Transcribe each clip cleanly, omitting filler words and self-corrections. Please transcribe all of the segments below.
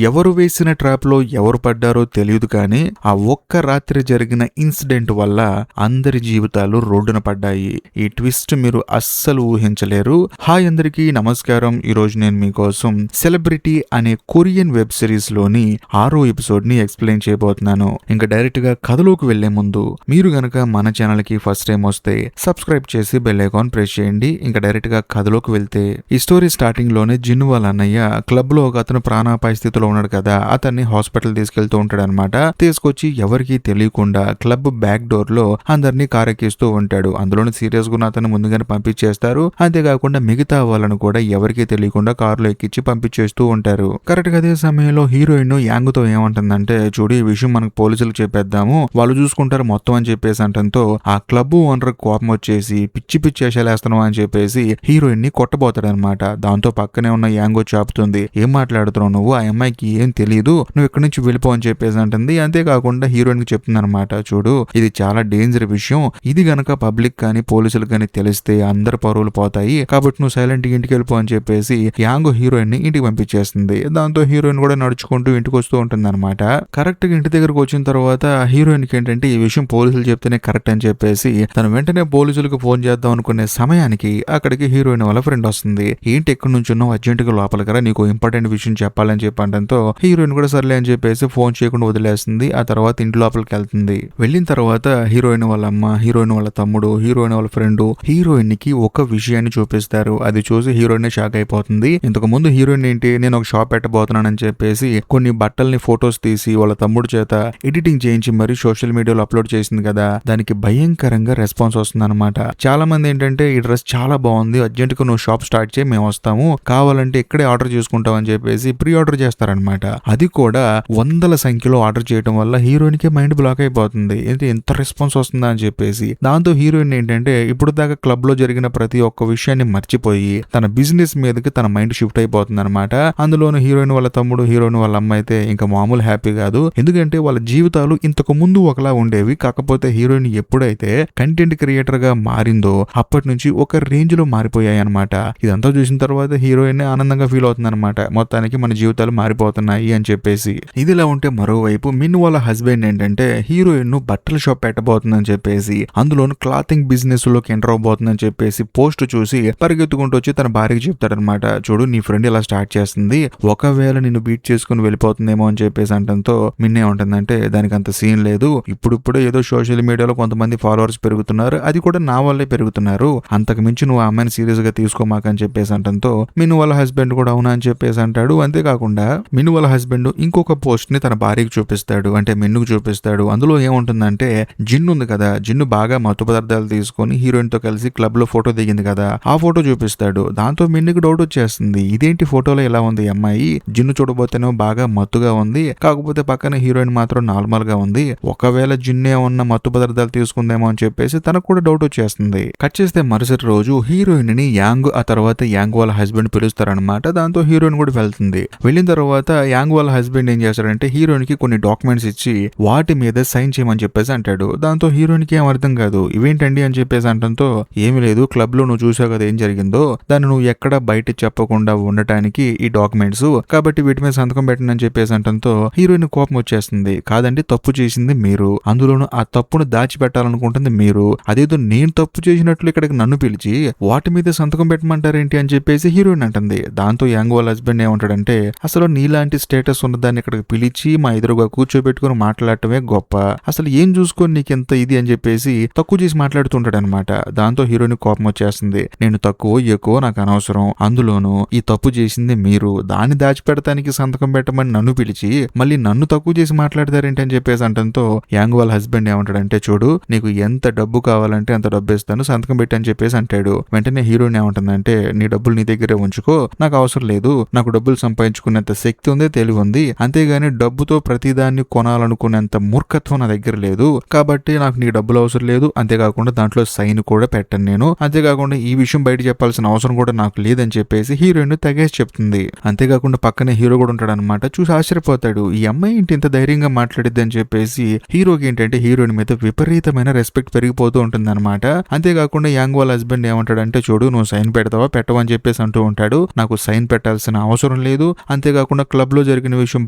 ఎవరు వేసిన ట్రాప్ లో ఎవరు పడ్డారో తెలియదు కానీ ఆ ఒక్క రాత్రి జరిగిన ఇన్సిడెంట్ వల్ల అందరి జీవితాలు రోడ్డున పడ్డాయి. ఈ ట్విస్ట్ మీరు అస్సలు ఊహించలేరు. హాయ్ అందరికీ నమస్కారం. ఈరోజు నేను మీకోసం సెలబ్రిటీ అనే కొరియన్ వెబ్ సిరీస్ లోని 6వ ఎపిసోడ్ ని ఎక్స్ప్లెయిన్ చేయబోతున్నాను. ఇంకా డైరెక్ట్ గా కథలోకి వెళ్లే ముందు మీరు గనక మన ఛానల్ కి ఫస్ట్ టైం వస్తే సబ్స్క్రైబ్ చేసి బెల్ ఐకాన్ ప్రెస్ చేయండి. ఇంకా డైరెక్ట్ గా కథలోకి వెళ్తే ఈ స్టోరీ స్టార్టింగ్ లోనే జిన్ను వాళ్ళ అన్నయ్య క్లబ్ లో ఒక అతను ప్రాణాపాయ స్థితిలో ఉన్నాడు కదా, అతన్ని హాస్పిటల్ తీసుకెళ్తూ ఉంటాడు అనమాట. తీసుకొచ్చి ఎవరికి తెలియకుండా క్లబ్ బ్యాక్ డోర్ లో అందరినీ కారెక్కిస్తూ ఉంటాడు. అందులోని సీరియస్ గా ఉన్న అతను ముందుగానే పంపించేస్తారు. అంతేకాకుండా మిగతా వాళ్ళను కూడా ఎవరికి తెలియకుండా కారులో ఎక్కించి పంపించేస్తూ ఉంటారు. కరెక్ట్ గా అదే సమయంలో హీరోయిన్ యాంగ్ తో ఏమంటుందంటే, చూడు ఈ విషయం మనకు పోలీసులకు చెప్పేద్దాము, వాళ్ళు చూసుకుంటారు మొత్తం అని చెప్పేసి అంటంతో ఆ క్లబ్ ఓనర్ కోపం వచ్చేసి పిచ్చి పిచ్చి వేషాలేస్తున్నావు అని చెప్పేసి హీరోయిన్ ని కొట్టబోతాడు అనమాట. దాంతో పక్కనే ఉన్న యాంగ్ చాపుతుంది, ఏం మాట్లాడుతున్నావు నువ్వు, ఆ అమ్మాయికి ఏం తెలియదు, నువ్వు ఇక్కడి నుంచి వెళ్ళిపో అని చెప్పేసి అంటుంది. అంతేకాకుండా హీరోయిన్ కి చెప్తుంది అనమాట, చూడు ఇది చాలా డేంజర్ విషయం, ఇది గనక పబ్లిక్ కానీ పోలీసులు కానీ తెలిస్తే అందరు పరువులు పోతాయి, కాబట్టి నువ్వు సైలెంట్ ఇంటికి వెళ్ళిపో అని చెప్పేసి యాంగ్ హీరోయిన్ ని ఇంటికి పంపించేస్తుంది. దాంతో హీరోయిన్ కూడా నడుచుకుంటూ ఇంటికి వస్తూ ఉంటుంది అనమాట. కరెక్ట్ గా ఇంటి దగ్గరకు వచ్చిన తర్వాత హీరోయిన్ కి ఏంటంటే ఈ విషయం పోలీసులు చెప్తేనే కరెక్ట్ అని చెప్పేసి తను వెంటనే పోలీసులకు ఫోన్ చేద్దాం అనుకునే సమయానికి అక్కడికి హీరోయిన్ వాళ్ళ ఫ్రెండ్ వస్తుంది. ఏంటి ఎక్కడి నుంచి ఉన్నావు, అర్జెంట్ గా లోపలికి రా, నీకు ఇంపార్టెంట్ విషయం చెప్పాలని చెప్పడంతో హీరోయిన్ కూడా సర్లే అని చెప్పేసి ఫోన్ చేయకుండా వదిలేస్తుంది. ఆ తర్వాత ఇంటి లోపలికి వెళ్తుంది. వెళ్ళిన తర్వాత హీరోయిన్ వాళ్ళ అమ్మ, హీరోయిన్ వాళ్ళ తమ్ముడు, హీరోయిన్ వాళ్ళ ఫ్రెండ్ హీరోయిన్ కి ఒక విషయాన్ని చూపిస్తారు. అది చూసి హీరోయిన్ షాక్ అయిపోతుంది. ఇంతకు ముందు హీరోయిన్ ఏంటి, నేను ఒక షాప్ పెట్టబోతున్నానని చెప్పేసి కొన్ని బట్టల్ని ఫొటోస్ తీసి వాళ్ళ తమ్ముడు చేత ఎడిటింగ్ చేయించి మరి సోషల్ మీడియాలో అప్లోడ్ చేసింది కదా, దానికి భయంకరంగా రెస్పాన్స్ వస్తుంది అనమాట. చాలా మంది ఏంటంటే ఈ డ్రెస్ చాలా బాగుంది, అర్జెంట్ గా నువ్వు షాప్ స్టార్ట్ చేయి, మేము వస్తాము, కావాలంటే ఇక్కడే ఆర్డర్ చేసుకుంటాం అని చెప్పేసి ప్రీ ఆర్డర్ చేస్తారనమాట. అది కూడా వందల సంఖ్యలో ఆర్డర్ చేయడం వల్ల హీరోయిన్ కి మైండ్ బ్లాక్ అయిపోతుంది. ఎంత రెస్పాన్స్ వస్తుందా అని చెప్పేసి. దాంతో హీరోయిన్ ఏంటంటే ఇప్పుడు దాకా క్లబ్ లో జరిగిన ప్రతి ఒక్క విషయాన్ని మర్చిపోయి తన బిజినెస్ మీదకి తన మైండ్ షిఫ్ట్ అయిపోతుంది అనమాట. అందులోను హీరోయిన్ వాళ్ళ తమ్ముడు, హీరోయిన్ వాళ్ళ అమ్మ అయితే ఇంకా మామూలు హ్యాపీ కాదు. ఎందుకంటే వాళ్ళ జీవితాలు ఇంతకు ముందు ఒకలా ఉండేవి, కాకపోతే హీరోయిన్ ఎప్పుడైతే కంటెంట్ క్రియేటర్ గా మారిందో అప్పటి నుంచి ఒక రేంజ్ లో మారిపోయాయి అనమాట. ఇదంతా చూసిన తర్వాత హీరోయిన్ ఆనందంగా ఫీల్ అవుతుంది అనమాట. మొత్తానికి మన జీవితాలు మారిపోతున్నాయి అని చెప్పేసి. ఇదిలా ఉంటే మరోవైపు మిన్ వాళ్ళ హస్బెండ్ ఏంటంటే హీరోయిన్ ను బట్టల షాప్ పెట్టబోతుందని చెప్పేసి, అందులోను క్లాతింగ్ బిజినెస్ లోకి ఎంటర్ అవబోతుందని చెప్పేసి పోస్ట్ చూసి పరిగెత్తుకుంటూ వచ్చి తన భార్యకి చెప్తాడనమాట, చూడు నీ ఫ్రెండ్ ఇలా స్టార్ట్ చేస్తుంది, ఒకవేళ నిన్ను బీట్ చేసుకుని వెళ్ళిపోతుందేమో అని చెప్పేసి అంటంతో మిన్నే ఉంటుందంటే దానికి అంత సీన్ లేదు, ఇప్పుడిప్పుడే ఏదో సోషల్ మీడియాలో కొంతమంది ఫాలోవర్స్ పెరుగుతున్నారు, అది కూడా నా వల్లే పెరుగుతున్నారు, అంతకు మించి నువ్వు ఆ అమ్మాయిని సీరియస్ గా తీసుకోమాకని చెప్పేసి అంటంతో మిన్ను వాళ్ళ హస్బెండ్ కూడా అవునా అని చెప్పేసి అంటాడు. అంతేకాకుండా మిన్ను వాళ్ళ హస్బెండ్ ఇంకొక పోస్ట్ ని తన భార్యకి చూపిస్తాడు, అంటే మిన్నుకు చూపిస్తాడు. అందులో ఏముంటుందంటే జిన్ను ఉంది కదా, జిన్ను బాగా మత్తు పదార్థాలు తీసుకొని హీరోయిన్ తో కలిసి క్లబ్ లో ఫోటో దిగింది కదా, ఆ ఫోటో చూపిస్తాడు. దాంతో మిన్నుకి డౌట్ వచ్చేస్తుంది, ఇదేంటి ఫోటోలో ఎలా ఉంది అమ్మాయి, జిన్ను చూడబోతేనే బాగా మత్తుగా ఉంది, కాకపోతే పక్కన హీరోయిన్ మాత్రం నార్మల్ గా ఉంది, ఒకవేళ జిన్నే ఉన్న మత్తు పదార్థాలు తీసుకుందేమో అని చెప్పేసి తనకు కూడా డౌట్ వచ్చేస్తుంది. కట్ చేస్తే మరుసటి రోజు హీరోయిన్ ని యాంగ్, ఆ తర్వాత యాంగ్ వాళ్ళ హస్బెండ్ పిలుస్తారనమాట. దాంతో హీరోయిన్ కూడా వెళ్తుంది. వెళ్ళిన తర్వాత యాంగ్ వాళ్ళ హస్బెండ్ ఏం చేస్తాడంటే హీరోయిన్ కి కొన్ని డాక్యుమెంట్స్ ఇచ్చి వాటి మీద సైన్ చేయమని చెప్పేసి అంటాడు. దాంతో హీరోయిన్ కి ఏం అర్థం కాదు, ఇవేంటండి అని చెప్పేసి అంటంతో, ఏమి లేదు, క్లబ్ లో నువ్వు చూసావు కదా ఏం జరిగిందో, దాన్ని నువ్వు ఎక్కడ బయట చెప్పకుండా ఉండటానికి ఈ డాక్యుమెంట్స్, కాబట్టి వీటి మీద సంతకం పెట్టండి అని చెప్పేసి అంటంతో హీరోయిన్ కోపం వచ్చేస్తుంది. కాదండి, తప్పు చేసింది మీరు, అందులోనూ ఆ తప్పును దాచిపెట్టాలనుకుంటుంది మీరు, అదేదో నేను తప్పు చేసినట్లు ఇక్కడికి నన్ను పిలిచి వాటి మీద సంతకం పెట్టమంటారేంటి అని చెప్పేసి హీరోయిన్ అంటుంది. దాంతో యాంగ్ వాళ్ళ హస్బెండ్ ఏమంటాడంటే, అసలు నీలాంటి స్టేటస్ ఉన్నదాన్ని ఇక్కడికి పిలిచి మా ఎదురుగా కూర్చోబెట్టుకుని మాట్లాడటమే గొప్ప, అసలు ఏం చూసుకొని నీకెంత ఇది అని చెప్పేసి తక్కువ చేసి మాట్లాడుతుంటాడు అనమాట. దాంతో హీరోయిన్ కోపం వచ్చేస్తుంది, నేను తక్కువ ఎక్కువ నాకు అనవసరం, అందులోనూ ఈ తప్పు చేసింది మీరు, దాన్ని దాచిపెడతానికి సంతకం పెట్టమని నన్ను పిలిచి మళ్ళీ నన్ను తక్కువ చేసి మాట్లాడతారేంటి అని చెప్పేసి అంటంతో యాంగ్ వాళ్ళ హస్బెండ్ ఏమంటాడంటే, చూడు నీకు ఎంత డబ్బు కావాలంటే అంత డబ్బు ఇస్తాను, సంతకం పెట్టి అని చెప్పేసి అంటాడు. వెంటనే హీరోయిన్ ఏమంటుందంటే, నీ డబ్బులు నీ దగ్గరే ఉంచుకో, నాకు అవసరం లేదు, నాకు డబ్బులు సంపాదించుకునేంత శక్తి ఉంది, తెలివి ఉంది, అంతేగాని డబ్బుతో ప్రతిదాన్ని కొనాలనుకునేంత మూర్ఖత్వం నా దగ్గర లేదు, కాబట్టి నాకు నీ డబ్బులు అవసరం లేదు, అంతేకాకుండా దాంట్లో సైన్ కూడా పెట్టను నేను, అంతేకాకుండా ఈ విషయం బయట చెప్పాల్సిన అవసరం కూడా నాకు లేదని చెప్పేసి హీరోయిన్ తెగేసి చెప్తుంది. అంతేకాకుండా పక్కనే హీరో కూడా ఉంటాడు అనమాట. చూసి ఆశ్చర్యపోతాడు, ఈ అమ్మాయి ఏంటి ఇంత ధైర్యంగా మాట్లాడిద్ది అని చెప్పేసి. హీరోకి ఏంటంటే హీరోయిన్ మీద విపరీతమైన రెస్పెక్ట్ పెరిగిపోతూ ఉంటుంది అనమాట. అంతేకాకుండా యాంగ్ వాళ్ళ హస్బెండ్ ఏమంటాడంటే, చూడు నువ్వు సైన్ పెడతావా పెట్టవా అని చెప్పేసి అంటూ ఉంటాడు. నాకు సైన్ పెట్టాల్సిన అవసరం లేదు, అంతేకాకుండా క్లబ్ లో జరిగిన విషయం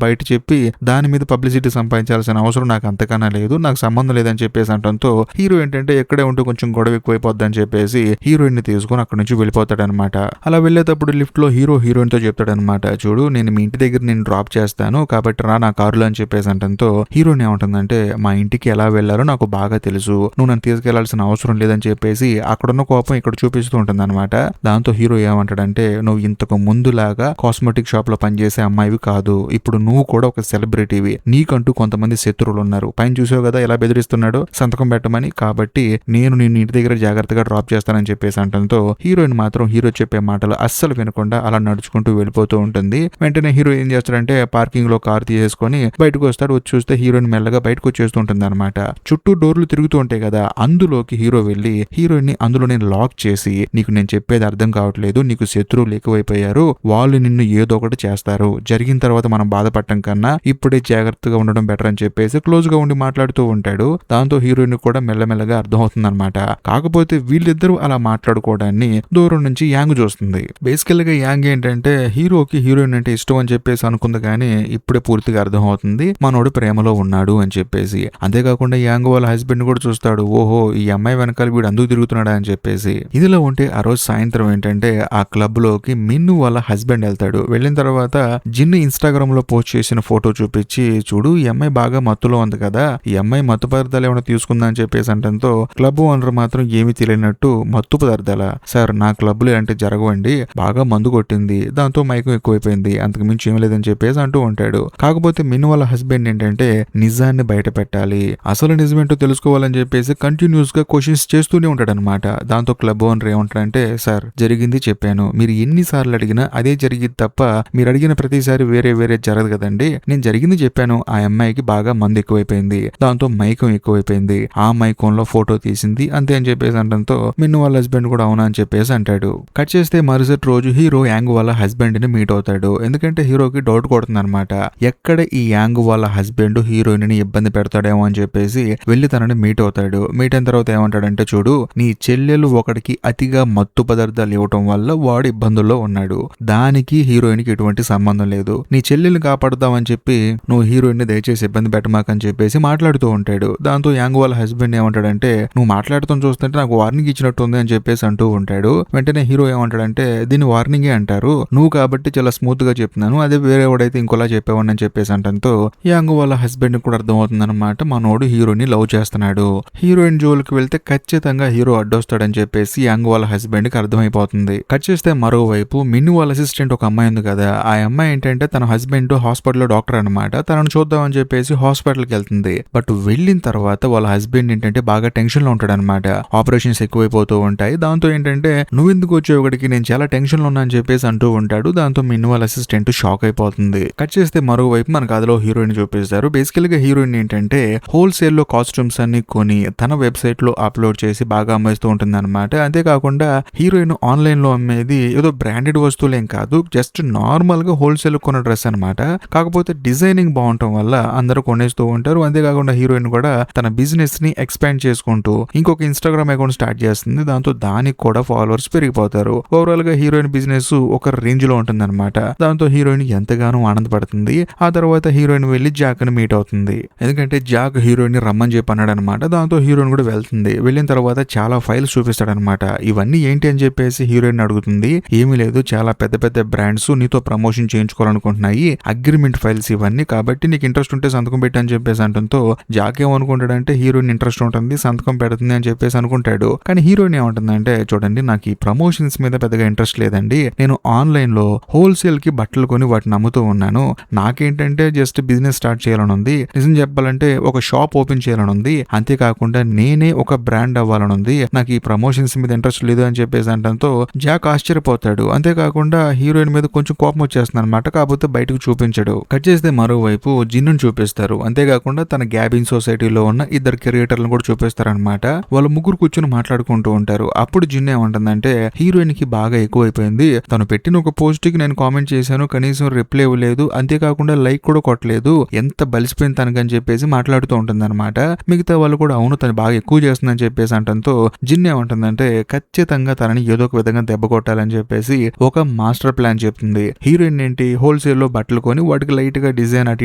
బయట చెప్పి దాని మీద పబ్లిసిటీ సంపాదించాల్సిన అవసరం నాకు అంతకన్నా లేదు, నాకు సంబంధం లేదని చెప్పేసి అంటంతో హీరో ఏంటంటే ఎక్కడే ఉంటూ కొంచెం గొడవ ఎక్కువైపోద్ది అని చెప్పేసి హీరోయిన్ ని తీసుకుని అక్కడ నుంచి వెళ్ళిపోతాడనమాట. అలా వెళ్ళేటప్పుడు లిఫ్ట్ లో హీరోయిన్ తో చెప్తాడనమాట, చూడు నేను మీ ఇంటి దగ్గర నేను డ్రాప్ చేస్తాను కాబట్టి రా నా కారులో అని చెప్పేసి అంటంతో హీరోయిన్ ఏమంటుందంటే మా ఇంటికి ఎలా వెళ్లారో నాకు బాగా తెలుసు, నువ్వు నన్ను తీసుకెళ్లాల్సిన అవసరం లేదని చెప్పేసి అక్కడున్న కోపం ఇక్కడ చూపిస్తూ ఉంటుంది అనమాట. దాంతో హీరో ఏమంటాడంటే నువ్వు ఇంతకు ముందులాగా కాస్మెటిక్ షాప్ లో పనిచేసే అమ్మాయివి కాదు, ఇప్పుడు నువ్వు కూడా ఒక సెలబ్రిటీవి, నీకంటూ కొంతమంది శత్రువులు ఉన్నారు, పైన చూసావు కదా ఎలా బెదిరిస్తున్నాడు సంతకం పెట్టమని, కాబట్టి నేను నిన్ను ఇంటి దగ్గర జాగ్రత్తగా డ్రాప్ చేస్తానని చెప్పేసి అంటంతో హీరోయిన్ మాత్రం హీరో చెప్పే మాటలు అస్సలు వినకుండా అలా నడుచుకుంటూ వెళ్ళిపోతూ ఉంటుంది. వెంటనే హీరో ఏం చేస్తాడంటే పార్కింగ్ లో కార్ తీసేసుకొని బయటకు వస్తాడు. వచ్చి చూస్తే హీరోయిన్ మెల్లగా బయటకు వచ్చేస్తూ ఉంటుంది అనమాట. చుట్టూ డోర్లు తిరుగుతూ ఉంటాయి కదా, అందులోకి హీరో వెళ్ళి హీరోయిన్ ని అందులోనే లాక్ చేసి నీకు నేను చెప్పేది అర్థం కావట్లేదు, నీకు శత్రువులు ఎక్కువైపోయారు, వాళ్ళు నిన్ను ఏదో ఒకటి చేస్తారు, జరిగిన తర్వాత మనం బాధపడటం కన్నా ఇప్పుడే జాగ్రత్తగా ఉండడం బెటర్ అని చెప్పేసి క్లోజ్ గా ఉండి మాట్లాడుతూ ఉంటాడు. దాంతో హీరోయిన్ కూడా మెల్లమెల్లగా అర్థమవుతుంది అనమాట. కాకపోతే వీళ్ళిద్దరూ అలా మాట్లాడుకోవడాన్ని దూరం నుంచి యాంగ్ చూస్తుంది. బేసికల్ గా యాంగ్ ఏంటంటే హీరోకి హీరోయిన్ అంటే ఇష్టం అని చెప్పేసి అనుకుంది, కానీ ఇప్పుడే పూర్తిగా అర్థమవుతుంది మనోడు ప్రేమలో ఉన్నాడు అని చెప్పేసి. అంతేకాకుండా యాంగ్ వాళ్ళ హస్బెండ్ కూడా చూస్తాడు, ఓహో ఈ అమ్మాయి వెనకాల వీడు అందుకు తిరుగుతున్నాడా అని చెప్పేసి. ఇదిలో ఉంటే ఆ రోజు సాయంత్రం ఏంటంటే ఆ క్లబ్ లోకి మిన్ను వాళ్ళ హస్బెండ్ వెళ్తాడు. వెళ్ళిన తర్వాత జిన్ను ఇన్స్టాగ్రామ్ లో పోస్ట్ చేసిన ఫోటో చూపించి, చూడు ఈ అమ్మాయి బాగా మత్తులో ఉంది కదా, ఈ అమ్మాయి మత్తు పదార్థాలు ఏమైనా తీసుకుందా అని చెప్పేసి అంటంతో క్లబ్ ఓనర్ మాత్రం ఏమీ తెలియనట్టు మత్తు పదార్థాలా సార్, నా క్లబ్ లో అంటే జరగవండి, బాగా మందు కొట్టింది, దాంతో మైకం ఎక్కువైపోయింది, అంతకు మించి ఏం లేదని చెప్పేసి అంటూ ఉంటాడు. కాకపోతే మిన్ను వాళ్ళ హస్బెండ్ ఏంటంటే నిజాన్ని బయట పెట్టాలి, అసలు నిజమేంటో తెలుసుకోవాలని చెప్పేసి కంటిన్యూస్ గా క్వశ్చన్స్ చేస్తూనే ఉంటాడు అనమాట. దాంతో క్లబ్ ఓనర్ ఏమంటాడంటే సార్ జరిగింది చెప్పాను, మీరు ఎన్నిసార్లు అడిగినా అదే జరిగింది తప్ప మీరు అడిగిన ప్రతిసారి వేరే వేరే జరగదు కదండి, నేను జరిగింది చెప్పాను, ఆ అమ్మాయికి బాగా మందు ఎక్కువైపోయింది, దాంతో మైకం ఎక్కువైపోయింది, ఆ మైకంలో ఫోటో తీసింది అంతే అని చెప్పేసి అంటంతో మిన్ను వాళ్ళ హస్బెండ్ కూడా అవునా అని చెప్పేసి అంటాడు. కట్ చేస్తే మరుసటి రోజు హీరో యాంగ్ వాళ్ళ హస్బెండ్ ని మీట్ అవుతాడు. ఎందుకంటే హీరోకి డౌట్ కొడుతుంది అనమాట, ఎక్కడ ఈ యాంగ్ వాళ్ళ హస్బెండ్ హీరోయిన్ ని ఇబ్బంది పెడతాడేమో అని చెప్పేసి వెళ్లి తనని మీట్ అవుతాడు. మీట్ అయిన తర్వాత ఏమంటాడంటే చూడు నీ చెల్లెలు ఒకటికి అతిగా మత్తు పదార్థాలు ఇవ్వటం వల్ల వాడు ఇబ్బందుల్లో ఉన్నాడు, దానికి హీరోయిన్ కి ఎటువంటి సంబంధం లేదు, నీ చెల్లెల్ని కాపాడుతామని చెప్పి నువ్వు హీరోయిన్ ని దయచేసి ఇబ్బంది పెట్టమాకని చెప్పేసి మాట్లాడుతూ ఉంటాడు. దాంతో యాంగ్ వాళ్ళ హస్బెండ్ ఏమంటాడంటే నువ్వు మాట్లాడుతాం చూస్తుంటే నాకు వార్నింగ్ ఇచ్చినట్టు ఉంది అని చెప్పేసి అంటూ ఉంటాడు. వెంటనే హీరో ఏమంటాడంటే దీన్ని వార్నింగే అంటారు, నువ్వు కాబట్టి చాలా స్మూత్ గా చెప్తున్నాను, అదే వేరే వాడైతే ఇంకోలా చెప్పేవాడిని అని చెప్పేసి అంటంతో యాంగ్ వాళ్ళ హస్బెండ్ కూడా అర్థమవుతుంది అనమాట మనోడు హీరోయిన్ ని లవ్ చేస్తున్నాడు. హీరోయిన్ జోలికి వెళ్తే ఖచ్చితంగా హీరో అడ్డొస్తాడని చెప్పేసి యాంగ్ వాళ్ళ హస్బెండ్ కి అర్థమైపోతుంది. కట్ చేస్తే మరోవైపు మిన్ను వాళ్ళ అసిస్టెంట్ ఒక అమ్మాయి ఉంది కదా, ఆ అమ్మాయి ఏంటంటే తన హస్బెండ్ హాస్పిటల్లో డాక్టర్ అనమాట, తనను చూద్దామని చెప్పేసి హాస్పిటల్కి వెళ్తుంది. బట్ వెళ్ళిన తర్వాత వాళ్ళ హస్బెండ్ ఏంటంటే బాగా టెన్షన్ లో ఉంటాడు అనమాట, ఆపరేషన్స్ ఎక్కువైపోతూ ఉంటాయి. దాంతో ఏంటంటే నువ్వు ఎందుకు వచ్చావు ఇక్కడికి, నేను చాలా టెన్షన్ లో ఉన్నా అని చెప్పేసి అంటూ ఉంటాడు. దాంతో మిన్ను వాళ్ళ అసిస్టెంట్ షాక్ అయిపోతుంది. కట్ చేస్తే మరోవైపు మన కథలో హీరోయిన్ చూపిస్తారు. బేసికల్ గా హీరోయిన్ ఏంటంటే హోల్సేల్ లో కాస్ట్యూమ్స్ అన్ని కొని తన వెబ్సైట్ లో అప్లోడ్ చేసి బాగా అమ్మేస్తూ ఉంటుంది అనమాట. అంతేకాకుండా హీరోయిన్ ఆన్లైన్ లో అమ్మేది ఏదో బ్రాండెడ్ వస్తువులేం కాదు, జస్ట్ నార్మల్ గా హోల్సేల్ కొన్న డ్రెస్ అనమాట. కాకపోతే డిజైనింగ్ బాగుండటం వల్ల అందరూ కొనేస్తూ ఉంటారు. అంతేకాకుండా హీరోయిన్ కూడా తన బిజినెస్ ని ఎక్స్పాండ్ చేసుకుంటూ ఇంకొక ఇన్స్టాగ్రామ్ అకౌంట్ స్టార్ట్ చేస్తుంది. దాంతో దానికి కూడా ఫాలోవర్స్ పెరిగిపోతారు. ఓవరాల్ గా హీరోయిన్ బిజినెస్ ఒక రేంజ్ లో ఉంటుంది అనమాట. దాంతో హీరోయిన్ ఎంతగానో ఆనందపడుతుంది. ఆ తర్వాత హీరోయిన్ వెళ్లి జాక్ ని మీట్ అవుతుంది. ఎందుకంటే జాక్ హీరోయిన్ ని రమ్మని చెప్పి అన్నాడు అనమాట. దాంతో హీరోయిన్ కూడా వెళ్తుంది. వెళ్ళిన తర్వాత చాలా ఫైల్స్ చూపిస్తాడనమాట. ఇవన్నీ ఏంటి అని చెప్పేసి హీరోయిన్ అడుగుతుంది. ఏమీ లేదు, చాలా పెద్ద పెద్ద బ్రాండ్స్ నీతో ప్రమోషన్ చేయించుకోవాలనుకుంటున్నాయి, అగ్రిమెంట్ ఫైల్స్ ఇవన్నీ, కాబట్టి నీకు ఇంట్రెస్ట్ ఉంటే సంతకం పెట్టి అని చెప్పేసి అంటంతో జాక్ ఏమనుకుంటాడంటే హీరోయిన్ ఇంట్రెస్ట్ ఉంటుంది సంతకం పెడుతుంది అని చెప్పేసి అనుకుంటాడు. కానీ హీరోయిన్ ఏమంటుందంటే చూడండి నాకు ఈ ప్రమోషన్స్ మీద పెద్దగా ఇంట్రెస్ట్ లేదండి, నేను ఆన్లైన్ లో హోల్సేల్ కి బట్టలు కొని వాటిని అమ్ముతూ ఉన్నాను, నాకేంటంటే జస్ట్ బిజినెస్ స్టార్ట్ చేయాలని ఉంది, నిజం చెప్పాలంటే ఒక షాప్ ఓపెన్ చేయాలని ఉంది, అంతేకాకుండా నేనే ఒక బ్రాండ్ అవ్వాలని ఉంది, నాకు ఈ ప్రమోషన్స్ మీద ఇంట్రెస్ట్ లేదు అని చెప్పేసి అంటంతో జాక్ ఆశ్చర్యపోతాడు. అంతేకాకుండా హీరోయిన్ మీద కొంచెం కోపం వచ్చేస్తుంది అనమాట, కాకపోతే బయటకు చూపించడు. కట్ చేస్తే మరోవైపు జిన్నును చూపిస్తారు. అంతేకాకుండా తన గ్యాబింగ్ సొసైటీలో ఉన్న ఇద్దరు క్రియేటర్లను కూడా చూపిస్తారు అనమాట. వాళ్ళు ముగ్గురు కూర్చొని మాట్లాడుకుంటూ ఉంటారు. అప్పుడు జిన్ ఏమంటుందంటే హీరోయిన్ కి బాగా ఎక్కువైపోయింది, తను పెట్టిన ఒక పోస్ట్ కి నేను కామెంట్ చేశాను, కనీసం రిప్లై ఇవ్వలేదు, అంతేకాకుండా లైక్ కూడా కొట్టలేదు, ఎంత బలిసిపోయింది తనకని చెప్పేసి మాట్లాడుతూ ఉంటుంది అనమాట. మిగతా వాళ్ళు కూడా అవును తను బాగా ఎక్కువ చేస్తుందని చెప్పేసి అంటంతో జిన్ ఏమంటుందంటే ఖచ్చితంగా తనని ఏదో ఒక విధంగా దెబ్బ కొట్టాలని చెప్పేసి ఒక మాస్టర్ ప్లాన్ చెప్తుంది. హీరోయిన్ ఏంటి హోల్సేల్ లో బట్టలు కొని వాటికి లైట్ గా డిజైన్ అటు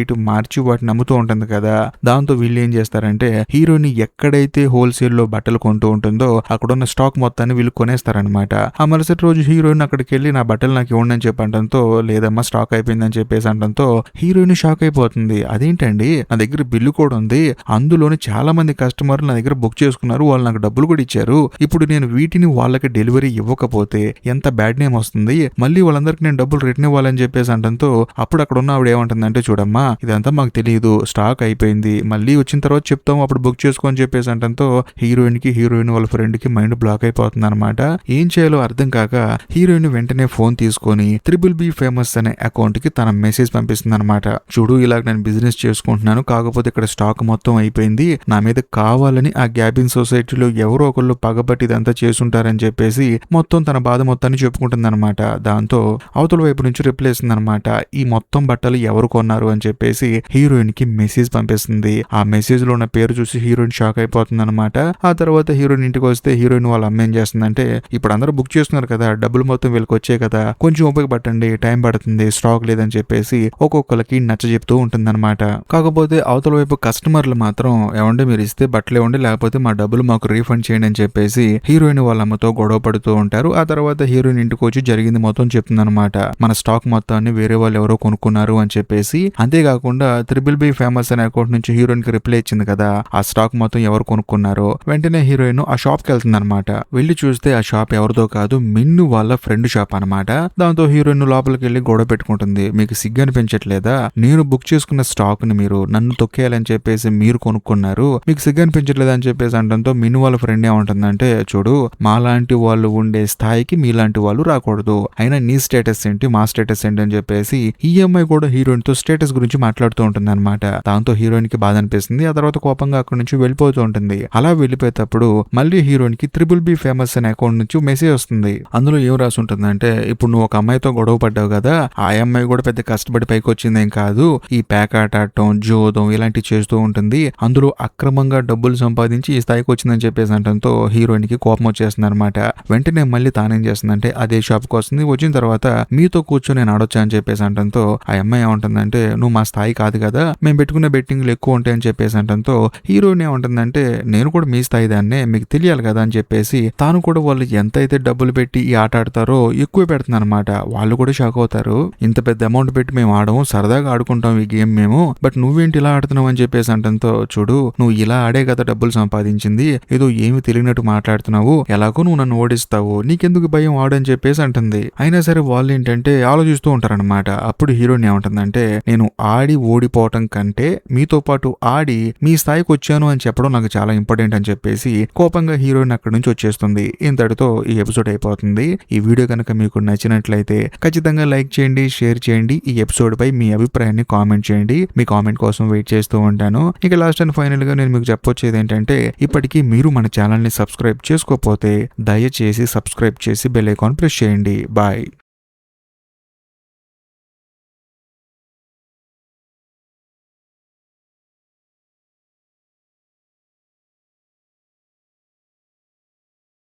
ఇటు మార్చి వాటిని అమ్ముతూ ఉంటుంది కదా. దాంతో వీళ్ళు ఏం చేస్తారంటే హీరోయిన్ ఎక్కడైతే హోల్సేల్ లో బట్టలు కొంటూ ఉంటుందో అక్కడ ఉన్న స్టాక్ మొత్తాన్ని వీళ్ళు కొనేస్తారనమాట. ఆ మరుసటి రోజు హీరోయిన్ అక్కడికి వెళ్ళి నా బట్టలు నాకు ఇవ్వండి అని చెప్పడంతో లేదమ్మా స్టాక్ అయిపోయిందని చెప్పేసి అనడంతో హీరోయిన్ షాక్ అయిపోతుంది. అదేంటండి నా దగ్గర బిల్లు కూడా ఉంది, అందులోని చాలా మంది కస్టమర్లు నా దగ్గర బుక్ చేసుకున్నారు, వాళ్ళు నాకు డబ్బులు కూడా ఇచ్చారు, ఇప్పుడు నేను వీటిని వాళ్ళకి డెలివరీ ఇవ్వకపోతే ఎంత బ్యాడ్ నేమ్ వస్తుంది, మళ్ళీ వాళ్ళందరికి నేను డబ్బులు రిటర్న్ ఇవ్వాలని చెప్పేసి అనడంతో అప్పుడు అక్కడ ఉన్న ఆవిడ ఏమంటుందంటే చూడమ్మా ఇదంతా మాకు తెలియదు, స్టాక్ అయిపోయింది, మళ్ళీ వచ్చిన తర్వాత చెప్తాం అప్పుడు బుక్ చేసుకో అని చెప్పేసి అనడంతో హీరోయిన్ వాళ్ళ ఫ్రెండ్ కి మైండ్ బ్లాక్ అయిపోతుంది అనమాట. ఏం చేయాలో అర్థం కాక హీరోయిన్ వెంటనే ఫోన్ తీసుకొని BBB ఫేమస్ అనే అకౌంట్ కి తన మెసేజ్ పంపిస్తుంది అనమాట. చూడు ఇలాగ నేను బిజినెస్ చేసుకుంటున్నాను, కాకపోతే ఇక్కడ స్టాక్ మొత్తం అయిపోయింది, నా మీద కావాలని ఆ గ్యాబిన్ సొసైటీలో ఎవరో ఒకళ్ళు పగబట్టి ఇదంతా చేసుంటారని చెప్పేసి మొత్తం తన బాధ మొత్తాన్ని చెప్పుకుంటుంది అనమాట. దాంతో అవతల వైపు నుంచి రిప్లై ఇస్తుంది అనమాట. ఈ మొత్తం బట్టలు ఎవరు కొన్నారు అని చెప్పేసి హీరోయిన్ కి మెసేజ్ పంపిస్తుంది. ఆ మెసేజ్ లో ఉన్న పేరు చూసి హీరోయిన్ షాక్ అయిపోతుంది అనమాట. ఆ తర్వాత హీరోయిన్ ఇంటికి వస్తే హీరోయిన్ వాళ్ళ అమ్మ ఏం చేస్తుందంటే ఇప్పుడు అందరూ బుక్ చేస్తున్నారు కదా, డబ్బులు మొత్తం వీళ్ళకి వచ్చాయి కదా, కొంచెం ఉపయోగపట్టండి, టైం పడుతుంది, స్టాక్ లేదని చెప్పేసి ఒక్కొక్కరికి నచ్చ చెప్తూ ఉంటుందన్నమాట. కాకపోతే అవతల వైపు కస్టమర్లు మాత్రం ఏమంటే మీరు ఇస్తే బట్టలు ఇవ్వండి లేకపోతే మా డబ్బులు మాకు రీఫండ్ చేయండి అని చెప్పేసి హీరోయిన్ వాళ్ళ అమ్మతో గొడవ పడుతూ ఉంటారు. ఆ తర్వాత హీరోయిన్ ఇంటికి వచ్చి జరిగింది మొత్తం చెప్తుందన్నమాట. మన స్టాక్ మొత్తాన్ని వేరే వాళ్ళు ఎవరో కొనుక్కున్నారు అని చెప్పేసి. అంతేకాకుండా BBB ఫేమస్ అనే అకౌంట్ నుంచి హీరోయిన్ కి రిప్లై ఇచ్చింది కదా, ఆ స్టాక్ మొత్తం ఎవరు కొనుక్కున్నారో. వెంటనే హీరోయిన్ ఆ షాప్ కి వెళ్తుంది అనమాట. వెళ్లి చూస్తే ఆ షాప్ ఎవరిదో కాదు, మిన్ను వాళ్ళ ఫ్రెండ్ షాప్ అనమాట. దాంతో హీరోయిన్ లోపలికి వెళ్లి గొడవ పెట్టుకుంటుంది. మీకు సిగ్గు అనిపించట్లేదా, నేను బుక్ చేసుకున్న స్టాక్ ని మీరు నన్ను తొక్కేయాలని చెప్పేసి మీరు కొనుక్కున్నారు, మీకు సిగ్గు అనిపించట్లేదా అని చెప్పేసి అనడంతో మిన్ను వాళ్ళ ఫ్రెండ్ ఏమంటుందంటే చూడు మాలాంటి వాళ్ళు ఉండే స్థాయికి మీలాంటి వాళ్ళు రాకూడదు, అయినా నీ స్టేటస్ ఏంటి మా స్టేటస్ ఏంటి అని చెప్పేసి ఈఎంఐ కూడా హీరోయిన్ తో స్టేటస్ గురించి మాట్లాడుతూ ఉంటుంది అనమాట. దాంతో హీరోయిన్ కి బాధ అనిపిస్తుంది. ఆ తర్వాత కోపంగా అక్కడి నుంచి వెళ్ళిపోతూ ఉంటుంది. అలా వెళ్ళిపోయేటప్పుడు మళ్ళీ హీరోయిన్ కి BBB ఫేమస్ అనే అకౌంట్ నుంచి మెసేజ్ వస్తుంది. అందులో ఏం రాసి ఉంటుందంటే ఇప్పుడు నువ్వు ఒక అమ్మాయితో గొడవ పడ్డావు కదా, ఆ అమ్మాయి కూడా పెద్ద కష్టపడి పైకి వచ్చిందేం కాదు, ఈ ప్యాకాట ఆడటం జోదం ఇలాంటివి చేస్తూ ఉంటుంది, అందులో అక్రమంగా డబ్బులు సంపాదించి ఈ స్థాయికి వచ్చిందని చెప్పేసి అనడంతో హీరోయిన్ కి కోపం వచ్చేస్తుంది అనమాట. వెంటనే మళ్ళీ తానేం చేస్తుందంటే అదే షాప్ కి వస్తుంది. వచ్చిన తర్వాత మీతో కూర్చొని నేను ఆడొచ్చా అని చెప్పేసి అనడంతో ఆ అమ్మాయి ఏమంటుందంటే నువ్వు మా స్థాయి కాదు కదా, మేము పెట్టుకున్న బెట్టింగ్లు ఎక్కువ ఉంటాయని చెప్పేసి అనడంతో హీరోయిన్ ఏమంటుందంటే నేను కూడా మీ స్థాయి దాన్నే, మీకు తెలియాలి కదా అని చెప్పేసి తాను కూడా వాళ్ళు ఎంతైతే డబ్బులు పెట్టి ఈ ఆట ఆడతారో ఎక్కువ పెడుతుంది అనమాట. వాళ్ళు కూడా షాక్ అవుతారు. ఇంత పెద్ద అమౌంట్ పెట్టి మేము ఆడము, సరదాగా ఆడుకుంటాం ఈ గేమ్ మేము, బట్ నువ్వేంటి ఇలా ఆడుతున్నావు అని చెప్పేసి అనడంతో చూడు నువ్వు ఇలా ఆడే కదా డబ్బులు సంపాదించింది, ఏదో ఏమి తెలియనట్టు మాట్లాడుతున్నావు, ఎలాగో నువ్వు నన్ను ఓడిస్తావు, నీకెందుకు భయం ఆడని చెప్పేసి అంటుంది. అయినా సరే వాళ్ళు ఏంటంటే ఆలోచిస్తూ ఉంటారనమాట. అప్పుడు హీరోయిన్ ఏమంటుందంటే నేను ఆడి ఓడిపోవటం కంటే మీతో పాటు ఆడి మీ స్థాయికి వచ్చాను అని చెప్పడం నాకు చాలా ఇంపార్టెంట్ అని చెప్పేసి కోపంగా హీరోయిన్ అక్కడి నుంచి వచ్చేస్తుంది. ఇంతటితో ఈ ఎపిసోడ్ అయిపోతుంది. ఈ వీడియో కనుక మీకు నచ్చినట్లయితే ఖచ్చితంగా లైక్ చేయండి, షేర్ చేయండి. ఈ ఎపిసోడ్ పై మీ అభిప్రాయాన్ని కామెంట్ చేయండి. మీ కామెంట్ కోసం వెయిట్ చేస్తూ ఉంటాను. ఇక లాస్ట్ అండ్ ఫైనల్ గా నేను మీకు చెప్పొచ్చేది ఏంటంటే ఇప్పటికీ మీరు మన ఛానల్ ని సబ్స్క్రైబ్ చేసుకోకపోతే దయచేసి సబ్స్క్రైబ్ చేసి బెల్ ఐకాన్ ప్రెస్ చేయండి. బాయ్.